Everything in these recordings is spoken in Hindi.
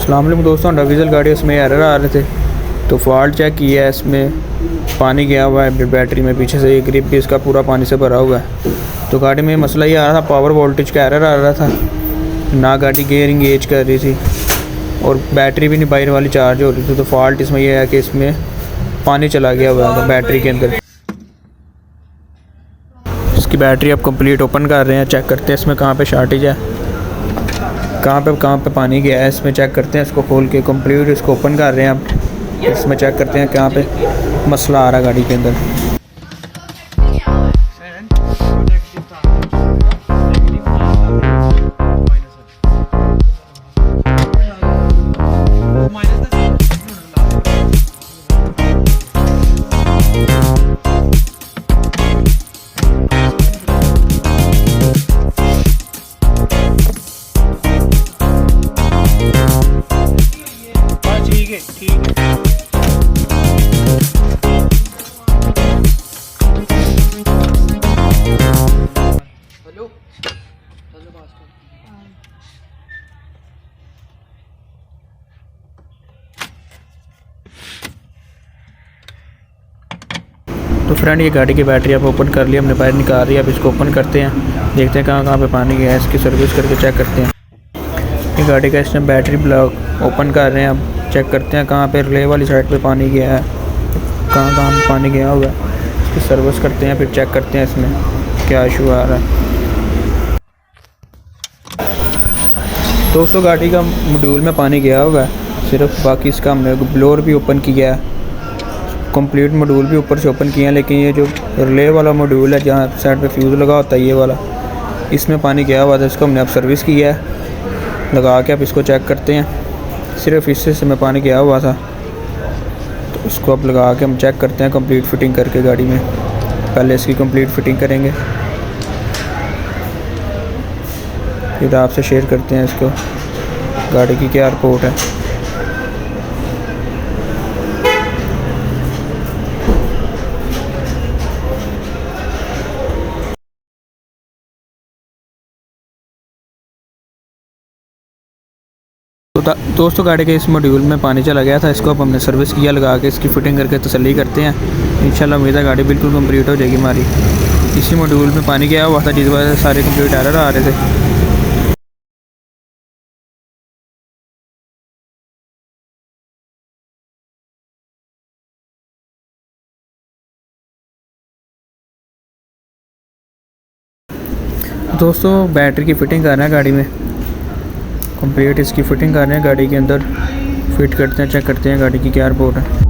अस्सलाम वालेकुम दोस्तों, डीजल गाड़ी उसमें एरर आ रहे थे तो फॉल्ट चेक किया है। इसमें पानी गया हुआ है बैटरी में, पीछे से ये ग्रिप भी इसका पूरा पानी से भरा हुआ है। तो गाड़ी में मसला ये आ रहा था, पावर वोल्टेज का एरर आ रहा था, ना गाड़ी गेयर इंगेज कर रही थी और बैटरी भी नहीं बाहर वाली चार्ज हो रही थी। तो फॉल्ट इसमें यह है कि इसमें पानी चला गया हुआ है बैटरी के अंदर। इसकी बैटरी अब कंप्लीट ओपन कर रहे हैं, चेक करते हैं इसमें कहाँ पे शॉर्टेज है, कहाँ पे पानी गया है। इसमें चेक करते हैं, इसको खोल के कंप्लीट इसको ओपन कर रहे हैं। अब इसमें चेक करते हैं कहाँ पे मसला आ रहा है गाड़ी के अंदर। ठीक है। हेलो तो फ्रेंड, ये गाड़ी की बैटरी आप ओपन कर लिया, हमने बाहर निकाल रही है। अब इसको ओपन करते हैं, देखते हैं कहाँ पे पानी गया है। इसकी सर्विस करके चेक करते हैं। ये गाड़ी का इसमें बैटरी ब्लॉक ओपन कर रहे हैं। अब चेक करते हैं कहाँ पे रिले वाली साइड पे पानी गया है, कहाँ पे पानी गया हुआ है। इसकी सर्विस करते हैं, फिर चेक करते हैं इसमें क्या इशू आ रहा है। दोस्तों, गाड़ी का मॉड्यूल में पानी गया हुआ है सिर्फ, बाकी इसका हमने ब्लोअर भी ओपन किया है, कंप्लीट मॉड्यूल भी ऊपर से ओपन किया है। लेकिन ये जो रिले वाला मॉड्यूल है, जहाँ साइड पे फ्यूज़ लगा होता है ये वाला, इसमें पानी गया हुआ था। इसको हमने अब सर्विस किया है लगा के। अब इसको चेक करते हैं, सिर्फ इससे से में पानी गया हुआ था, तो इसको अब लगा के हम चेक करते हैं कंप्लीट फिटिंग करके गाड़ी में। पहले इसकी कंप्लीट फिटिंग करेंगे, फिर आपसे शेयर करते हैं इसको गाड़ी की क्या रिपोर्ट है। तो दोस्तों, गाड़ी के इस मॉड्यूल में पानी चला गया था, इसको अब हमने सर्विस किया लगा के। इसकी फ़िटिंग करके तसल्ली करते हैं, इंशाल्लाह उम्मीद है गाड़ी बिल्कुल कंप्लीट हो जाएगी हमारी। इसी मॉड्यूल में पानी गया हुआ था, जिस वजह से सारे कंप्लीट एरर आ रहे थे। दोस्तों, बैटरी की फ़िटिंग कर रहे हैं गाड़ी में, कंप्लीट इसकी फ़िटिंग कर रहे हैं गाड़ी के अंदर। फिट करते हैं, चेक करते हैं गाड़ी की क्या रिपोर्ट है।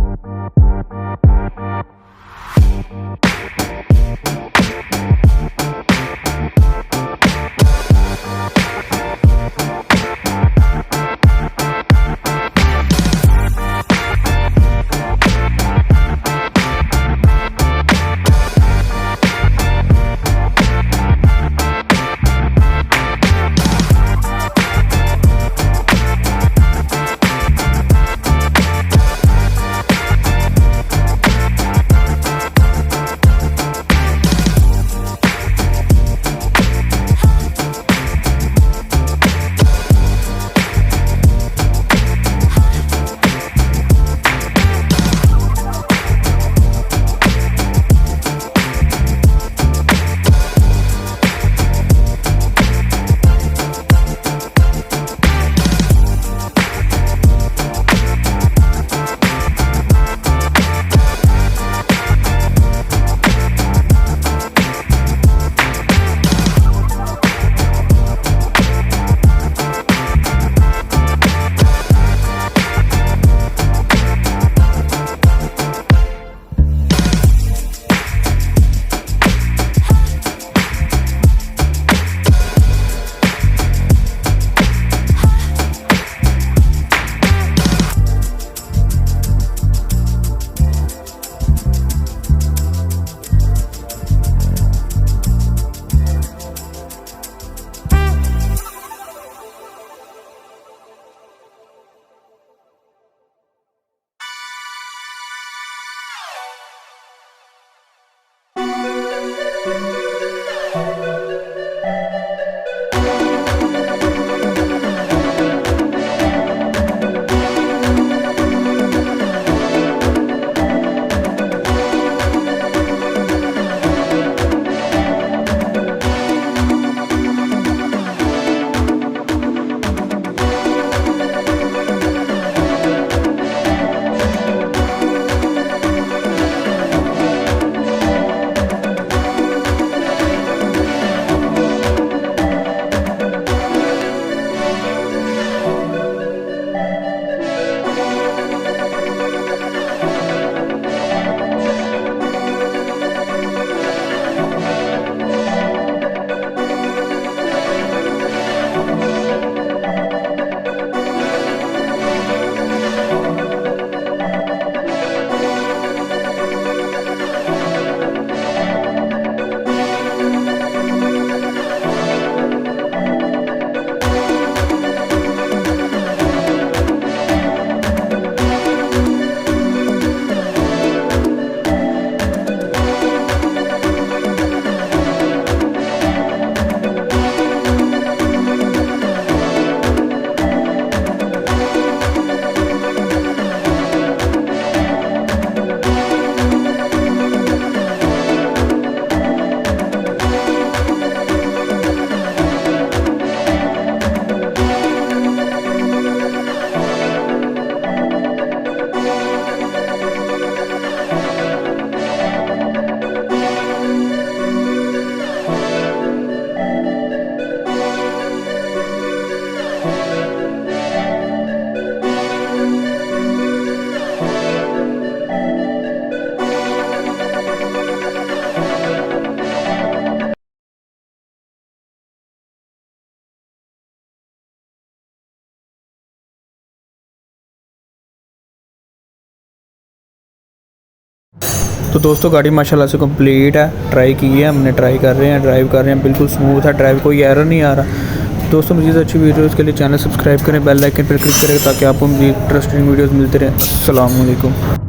तो दोस्तों गाड़ी माशाल्लाह से कंप्लीट है, ट्राई की है हमने, ट्राई कर रहे हैं, ड्राइव कर रहे हैं, बिल्कुल स्मूथ है ड्राइव, कोई एरर नहीं आ रहा। दोस्तों मज़ीद अच्छी वीडियोज़ के लिए चैनल सब्सक्राइब करें, बेल आइकन पर क्लिक करें ताकि आपको मज़ीद इंटरेस्टिंग वीडियोज़ मिलते रहें। अस्सलाम वालेकुम।